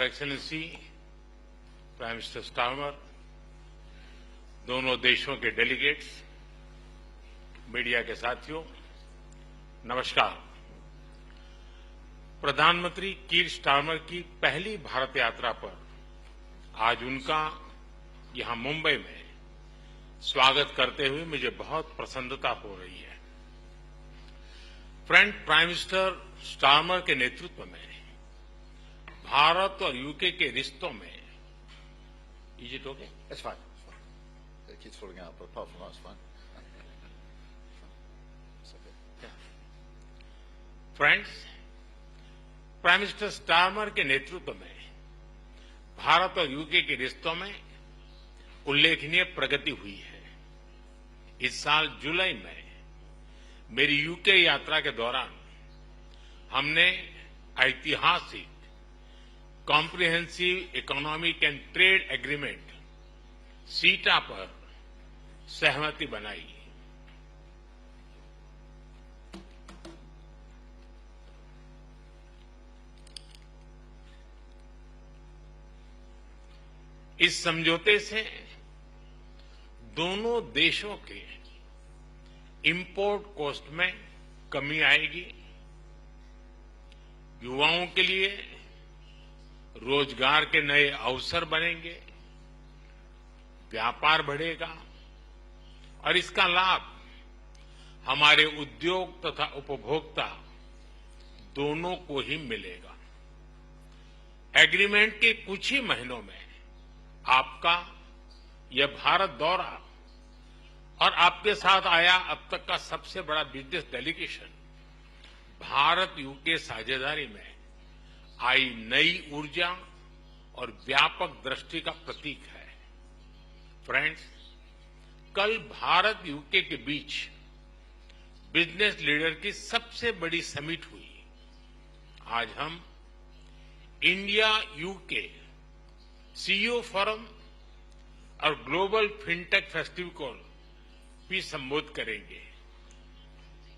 Excellency prime minister Starmer, दोनों देशों के डेलीगेट्स, मीडिया के साथियों, नमस्कार। प्रधानमंत्री कीर स्टार्मर की पहली भारत यात्रा पर आज उनका यहां मुंबई में स्वागत करते हुए मुझे बहुत प्रसन्नता हो रही है। फ्रेंड, प्राइम मिनिस्टर स्टार्मर के नेतृत्व में भारत और यूके के रिश्तों में Is it okay? It's fine. It's fine. It keeps falling out, but apart from that, it's fine. It's okay. Yeah. Friends, prime minister Starmer के नेतृत्व में भारत और यूके के रिश्तों में उल्लेखनीय प्रगति हुई है। इस साल जुलाई में मेरी यूके यात्रा के दौरान हमने ऐतिहासिक comprehensive economic and trade agreement सीटा पर सहमति बनाई। इस समझौते से दोनों देशों के इंपोर्ट कॉस्ट में कमी आएगी, युवाओं के लिए रोजगार के नए अवसर बनेंगे, व्यापार बढ़ेगा और इसका लाभ हमारे उद्योग तथा उपभोक्ता दोनों को ही मिलेगा। एग्रीमेंट के कुछ ही महीनों में आपका यह भारत दौरा और आपके साथ आया अब तक का सबसे बड़ा बिजनेस डेलीगेशन भारत यूके साझेदारी में आई नई ऊर्जा और व्यापक दृष्टि का प्रतीक है। फ्रेंड्स, कल भारत यूके के बीच बिजनेस लीडर की सबसे बड़ी समिट हुई। आज हम इंडिया यूके सीईओ फोरम और ग्लोबल फिनटेक फेस्टिवल को भी संबोधित करेंगे।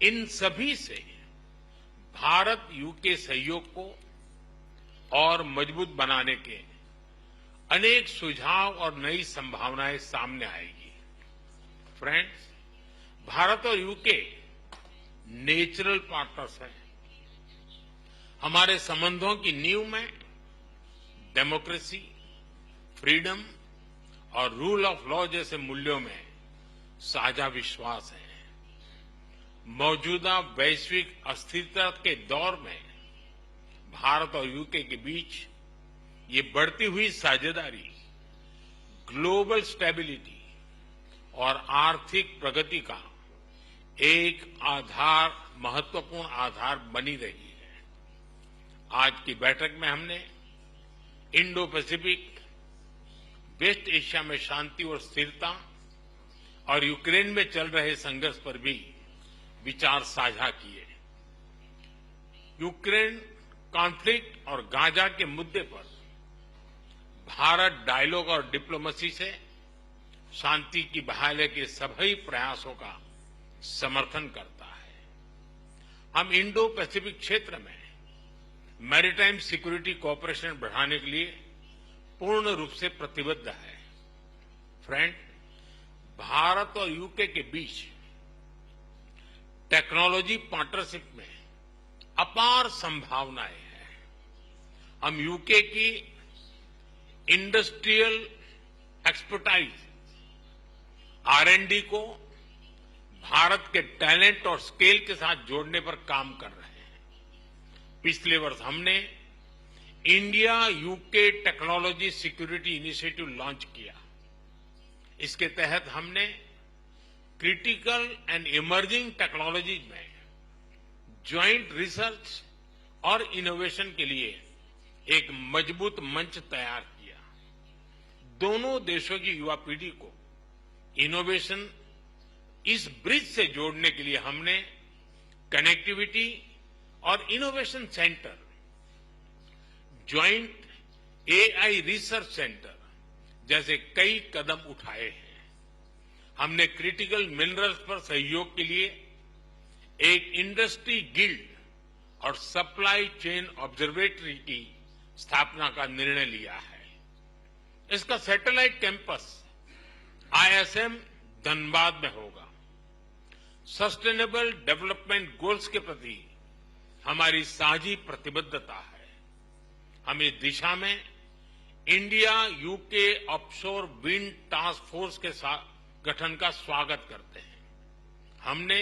इन सभी से भारत यूके सहयोग को और मजबूत बनाने के अनेक सुझाव और नई संभावनाएं सामने आएगी। फ्रेंड्स, भारत और यूके नेचुरल पार्टनर्स हैं। हमारे संबंधों की नींव में डेमोक्रेसी, फ्रीडम और रूल ऑफ लॉ जैसे मूल्यों में साझा विश्वास है। मौजूदा वैश्विक अस्थिरता के दौर में भारत और यूके के बीच ये बढ़ती हुई साझेदारी ग्लोबल स्टेबिलिटी और आर्थिक प्रगति का एक महत्वपूर्ण आधार बनी रही है। आज की बैठक में हमने इंडो पैसिफिक, वेस्ट एशिया में शांति और स्थिरता और यूक्रेन में चल रहे संघर्ष पर भी विचार साझा किए। यूक्रेन कॉन्फ्लिक्ट और गाजा के मुद्दे पर भारत डायलॉग और डिप्लोमेसी से शांति की बहाली के सभी प्रयासों का समर्थन करता है। हम इंडो पैसिफिक क्षेत्र में मैरीटाइम सिक्योरिटी कोऑपरेशन बढ़ाने के लिए पूर्ण रूप से प्रतिबद्ध है। फ्रेंड, भारत और यूके के बीच टेक्नोलॉजी पार्टनरशिप में अपार संभावनाएं हैं। हम यूके की इंडस्ट्रियल एक्सपर्टाइज R&D को भारत के टैलेंट और स्केल के साथ जोड़ने पर काम कर रहे हैं। पिछले वर्ष हमने India UK technology security initiative launch किया। इसके तहत हमने क्रिटिकल एंड इमर्जिंग टेक्नोलॉजीज में ज्वाइंट रिसर्च और इनोवेशन के लिए एक मजबूत मंच तैयार किया। दोनों देशों की युवा पीढ़ी को इनोवेशन इस ब्रिज से जोड़ने के लिए हमने कनेक्टिविटी और innovation centre, joint AI research centre जैसे कई कदम उठाए हैं। हमने क्रिटिकल मिनरल्स पर सहयोग के लिए एक इंडस्ट्री गिल्ड और सप्लाई चेन ऑब्जर्वेटरी की स्थापना का निर्णय लिया है। इसका सैटेलाइट कैंपस ISM धनबाद में होगा। सस्टेनेबल डेवलपमेंट गोल्स के प्रति हमारी साझी प्रतिबद्धता है। हम इस दिशा में India UK offshore wind task force के गठन का स्वागत करते हैं। हमने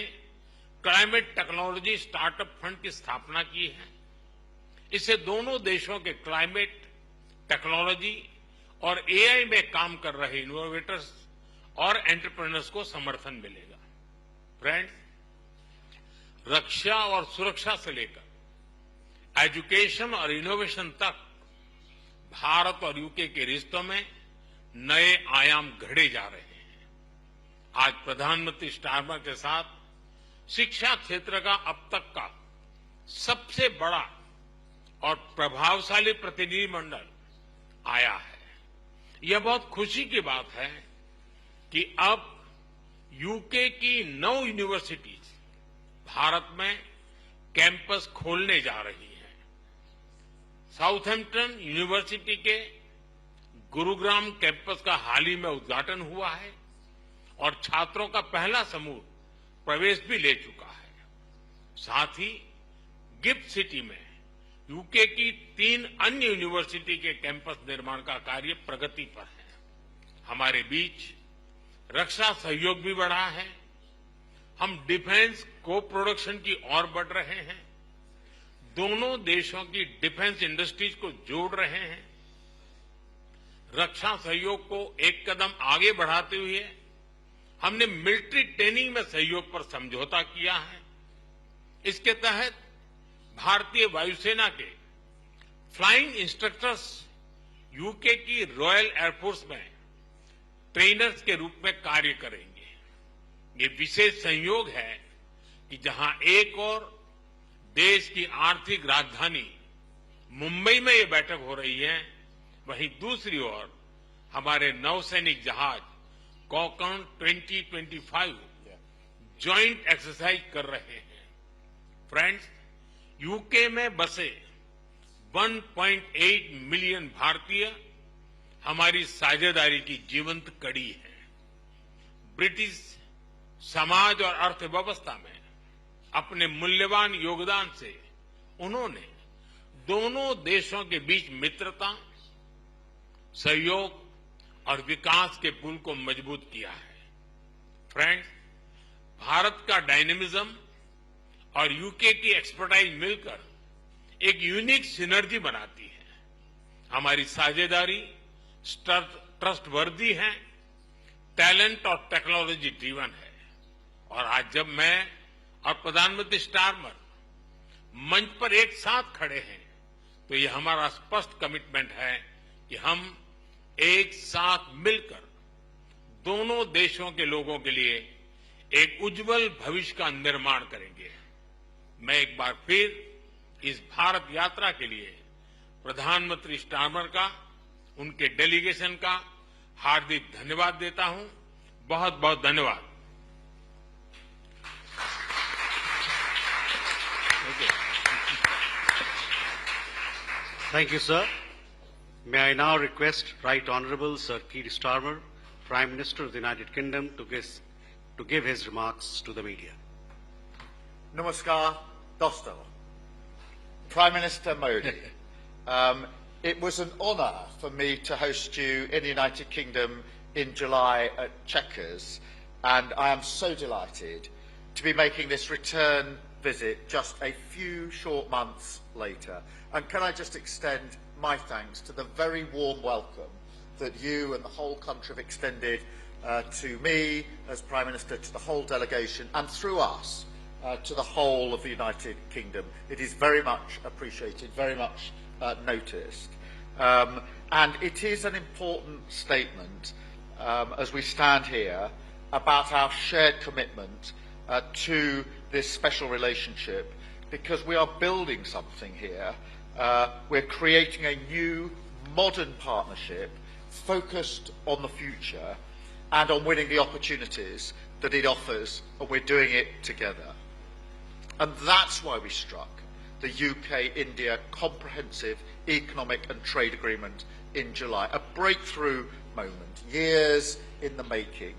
क्लाइमेट टेक्नोलॉजी स्टार्टअप फंड की स्थापना की है। इससे दोनों देशों के क्लाइमेट टेक्नोलॉजी और AI में काम कर रहे इनोवेटर्स और एंटरप्रेन्योर्स को समर्थन मिलेगा। फ्रेंड्स, रक्षा और सुरक्षा से लेकर एजुकेशन और इनोवेशन तक भारत और यूके के रिश्तों में नए आयाम घड़े जा रहे हैं। आज प्रधानमंत्री स्टारमर के साथ शिक्षा क्षेत्र का अब तक का सबसे बड़ा और प्रभावशाली प्रतिनिधिमंडल आया है। यह बहुत खुशी की बात है कि अब यूके की 9 यूनिवर्सिटीज भारत में कैंपस खोलने जा रही हैं। साउथहैम्पटन यूनिवर्सिटी के गुरुग्राम कैंपस का हाल ही में उद्घाटन हुआ है और छात्रों का पहला समूह प्रवेश भी ले चुका है। साथ ही गिफ्ट सिटी में यूके की 3 अन्य यूनिवर्सिटी के कैंपस निर्माण का कार्य प्रगति पर है। हमारे बीच रक्षा सहयोग भी बढ़ा है। हम डिफेंस को प्रोडक्शन की ओर बढ़ रहे हैं। दोनों देशों की डिफेंस इंडस्ट्रीज को जोड़ रहे हैं। रक्षा सहयोग को एक कदम आगे बढ़ाते हुए हमने मिलिट्री ट्रेनिंग में सहयोग पर समझौता किया है। इसके तहत भारतीय वायुसेना के फ्लाइंग इंस्ट्रक्टर्स यूके की रॉयल एयरफोर्स में ट्रेनर्स के रूप में कार्य करेंगे। ये विशेष संयोग है कि जहां एक और देश की आर्थिक राजधानी मुंबई में ये बैठक हो रही है, वहीं दूसरी ओर हमारे नौसैनिक जहाज कॉकन 2025 ज्वाइंट एक्सरसाइज कर रहे हैं। फ्रेंड्स, यूके में बसे 1.8 मिलियन भारतीय हमारी साझेदारी की जीवंत कड़ी है। ब्रिटिश समाज और अर्थव्यवस्था में अपने मूल्यवान योगदान से उन्होंने दोनों देशों के बीच मित्रता, सहयोग और विकास के पुल को मजबूत किया है। फ्रेंड्स, भारत का डायनेमिज्म और यूके की एक्सपर्टाइज मिलकर एक यूनिक सिनर्जी बनाती है। हमारी साझेदारी ट्रस्टवर्दी है, टैलेंट और टेक्नोलॉजी ड्रिवन है। और आज जब मैं और प्रधानमंत्री स्टारमर मंच पर एक साथ खड़े हैं, तो ये हमारा स्पष्ट कमिटमेंट है कि हम एक साथ मिलकर दोनों देशों के लोगों के लिए एक उज्जवल भविष्य का निर्माण करेंगे। मैं एक बार फिर इस भारत यात्रा के लिए प्रधानमंत्री स्टारमर का, उनके डेलीगेशन का हार्दिक धन्यवाद देता हूं। बहुत बहुत धन्यवाद। Thank you, sir. May I now request Right Honourable Sir Keir Starmer, Prime Minister of the United Kingdom, to give his remarks to the media. Namaskar, Dosto. Prime Minister Modi, it was an honour for me to host you in the United Kingdom in July at Chequers, and I am so delighted to be making this return visit just a few short months later. And can I just extend my thanks to the very warm welcome that you and the whole country have extended to me as Prime Minister, to the whole delegation, and through us to the whole of the United Kingdom. It is very much appreciated, very much noticed. And it is an important statement as we stand here about our shared commitment to this special relationship, because we are building something here. We're creating a new, modern partnership focused on the future and on winning the opportunities that it offers, and we're doing it together. And that's why we struck the UK-India Comprehensive Economic and Trade Agreement in July. A breakthrough moment, years in the making,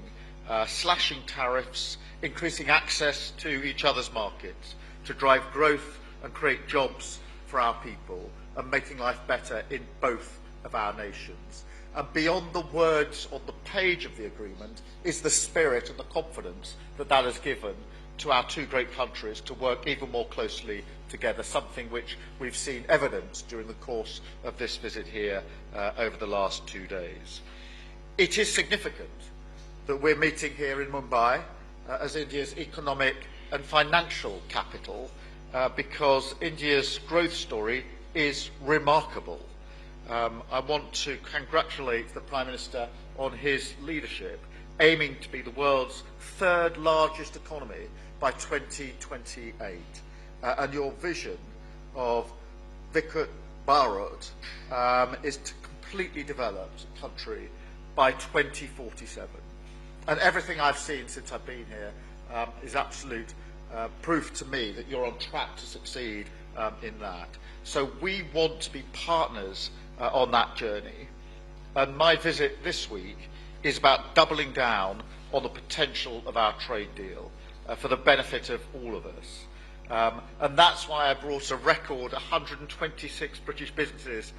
slashing tariffs, increasing access to each other's markets to drive growth and create jobs for our people and making life better in both of our nations. And beyond the words on the page of the agreement is the spirit and the confidence that that has given to our two great countries to work even more closely together, something which we've seen evidence during the course of this visit here over the last 2 days. It is significant that we're meeting here in Mumbai as India's economic and financial capital because India's growth story is remarkable. I want to congratulate the Prime Minister on his leadership, aiming to be the world's third largest economy by 2028. And your vision of Viksit Bharat is to completely developed country by 2047. And everything I've seen since I've been here is absolute proof to me that you're on track to succeed in that. So we want to be partners on that journey. And my visit this week is about doubling down on the potential of our trade deal for the benefit of all of us. And that's why I brought a record 126 British businesses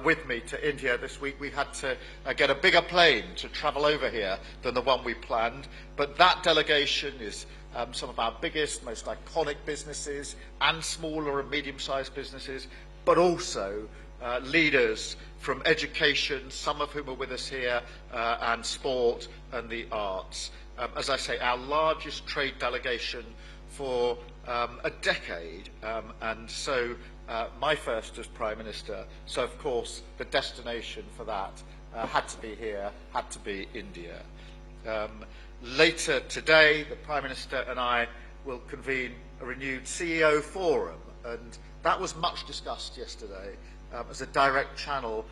with me to India this week. We had to get a bigger plane to travel over here than the one we planned. But that delegation is some of our biggest, most iconic businesses and smaller and medium-sized businesses, but also leaders from education, some of whom are with us here, and sport and the arts. As I say, our largest trade delegation for a decade, and so my first as Prime Minister. So, of course, the destination for that had to be here, had to be India. Later today, the Prime Minister and I will convene a renewed CEO forum, and that was much discussed yesterday as a direct channel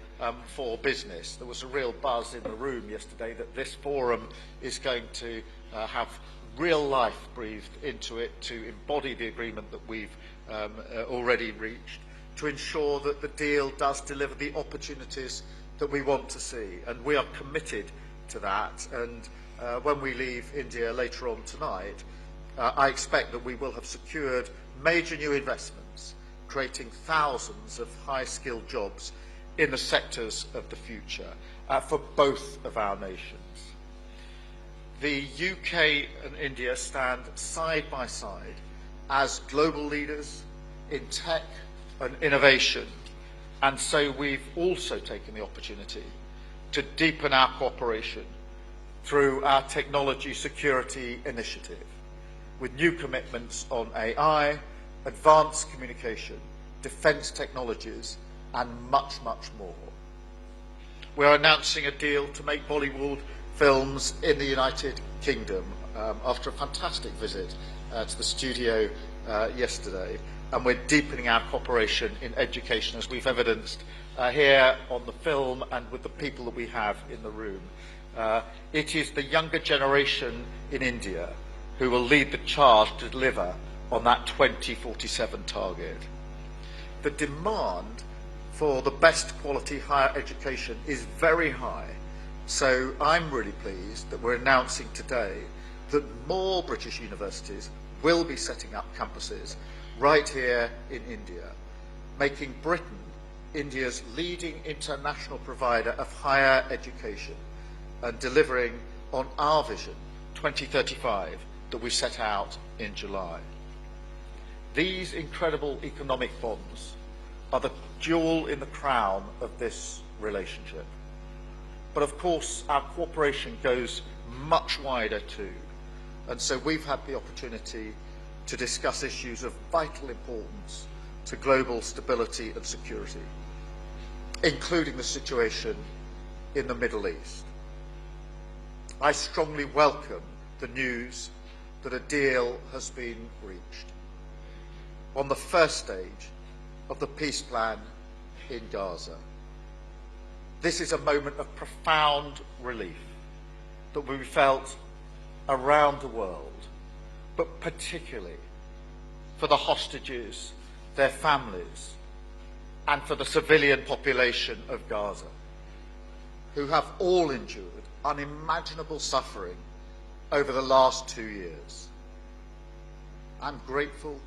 for business. There was a real buzz in the room yesterday that this forum is going to have real life breathed into it to embody the agreement that we've already reached, to ensure that the deal does deliver the opportunities that we want to see. And we are committed to that. And when we leave India later on tonight, I expect that we will have secured major new investments, creating thousands of high-skilled jobs in the sectors of the future for both of our nations. The UK and India stand side by side as global leaders in tech and innovation, and so we've also taken the opportunity to deepen our cooperation through our Technology Security Initiative, with new commitments on AI, advanced communication, defence technologies, and much, much more. We are announcing a deal to make Bollywood films in the United Kingdom after a fantastic visit to the studio yesterday, and we're deepening our cooperation in education, as we've evidenced here on the film and with the people that we have in the room. It is the younger generation in India who will lead the charge to deliver on that 2047 target. The demand for the best quality higher education is very high, so I'm really pleased that we're announcing today that more British universities will be setting up campuses right here in India, making Britain India's leading international provider of higher education and delivering on our vision 2035 that we set out in July. These incredible economic bonds are the jewel in the crown of this relationship. But of course, our cooperation goes much wider too. And so we've had the opportunity to discuss issues of vital importance to global stability and security, including the situation in the Middle East. I strongly welcome the news that a deal has been reached on the first stage of the peace plan in Gaza. This is a moment of profound relief that we felt around the world, but particularly for the hostages their families, and for the civilian population of Gaza, who have all endured unimaginable suffering over the last 2 years. I'm grateful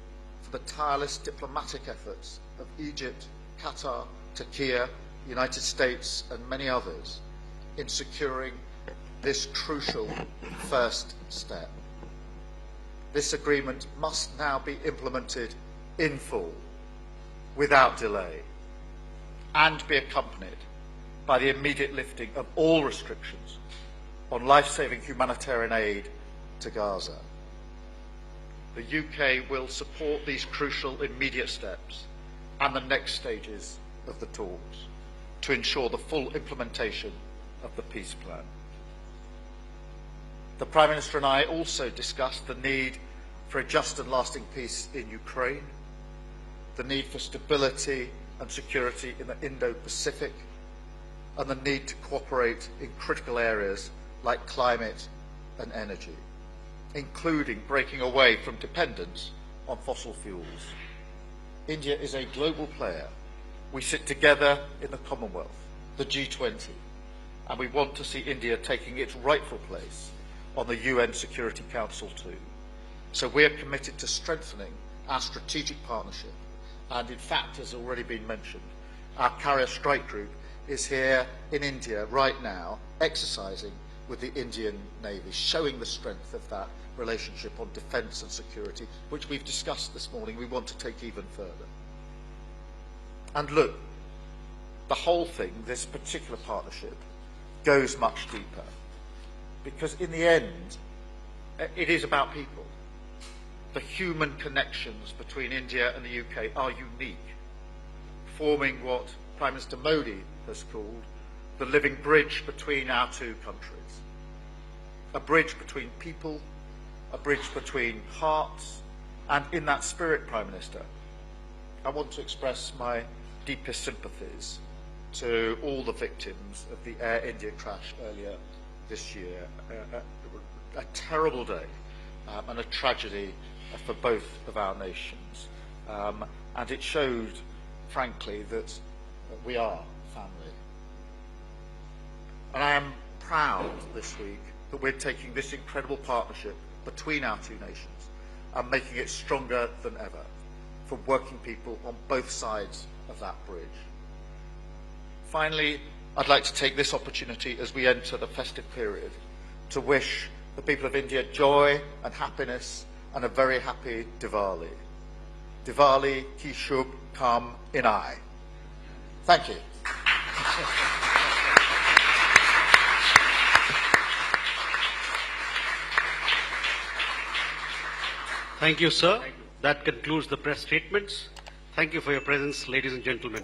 for the tireless diplomatic efforts of Egypt, Qatar, Turkey, the United States, and many others in securing this crucial first step. This agreement must now be implemented in full, without delay, and be accompanied by the immediate lifting of all restrictions on life-saving humanitarian aid to Gaza. The UK will support these crucial immediate steps and the next stages of the talks to ensure the full implementation of the peace plan. The Prime Minister and I also discussed the need for a just and lasting peace in Ukraine, the need for stability and security in the Indo-Pacific, and the need to cooperate in critical areas like climate and energy, including breaking away from dependence on fossil fuels. India is a global player. We sit together in the Commonwealth, the G20, and we want to see India taking its rightful place on the UN Security Council too. So we are committed to strengthening our strategic partnership. And in fact, as already been mentioned, our Carrier Strike Group is here in India right now, exercising with the Indian Navy, showing the strength of that relationship on defence and security, which we've discussed this morning. We want to take even further. And look, the whole thing, this particular partnership, goes much deeper. Because in the end, it is about people. The human connections between India and the UK are unique, forming what Prime Minister Modi has called the living bridge between our two countries. A bridge between people, a bridge between hearts, and in that spirit, Prime Minister, I want to express my deepest sympathies to all the victims of the Air India crash earlier this year. A terrible day and a tragedy for both of our nations. And it showed, frankly, that we are family. And I am proud this week that we're taking this incredible partnership between our two nations and making it stronger than ever for working people on both sides of that bridge. Finally, I'd like to take this opportunity as we enter the festive period to wish the people of India joy and happiness and a very happy Diwali. Diwali ki shubh kam inai. Thank you. Thank you, sir. That concludes the press statements. Thank you for your presence, ladies and gentlemen.